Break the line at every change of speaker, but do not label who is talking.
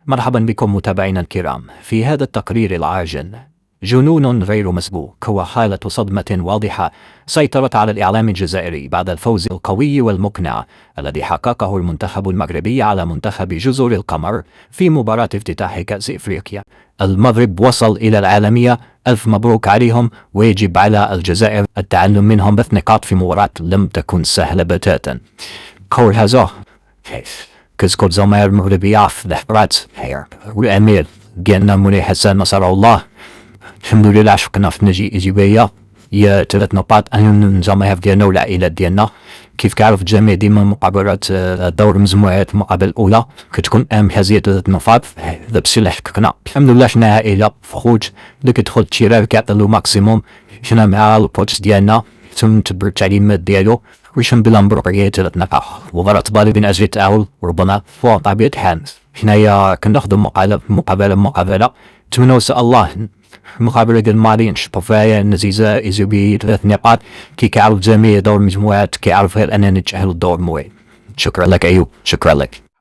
مرحبا بكم متابعينا الكرام. في هذا التقرير العاجل جنون غير مسبوق هو حالة صدمة واضحة سيطرت على الإعلام الجزائري بعد الفوز القوي والمقنع الذي حققه المنتخب المغربي على منتخب جزر القمر في مباراة افتتاح كأس إفريقيا. المغرب وصل إلى العالمية، ألف مبروك عليهم، ويجب على الجزائر التعلم منهم ب3 نقاط في مباراة لم تكن سهلة بتاتا. كور هذا كذكر زماير المغربية في الحفرات والأمير جينا مني حسن نصر الله، الحمد لله شكنا في نجي إيجابية يا 3 نقاط أن الجماهير ديالنا والعائلة ديالنا. كيف كعرف الجميع ديما مقابلات دور مجموعات المقابلة الأولى كتكون أهم حزية 3 نقاط. دابا اللي حققنا الحمد لله شنا عائلة فخوج اللي كتدخل التيران كيعطي له ماكسيموم، شنا مع البوتش ديالنا ثم نتبع التعليمات ديالو ويشم بلا مبروك 3 نقاط وغير اعتباري بين أجل التعاون وربما فوق طبيعة الحال. حنايا كناخدو مقابلة نتمنى إن شاء الله المقابلة ديال الماضي نشوفو فيها نتيجة إيجابية 3 نقاط. كي كيعرف الجميع دور المجموعات كيعرف غير أننا نتأهلوا للدور الموعد. شكرا لك أيوب، شكرا لك.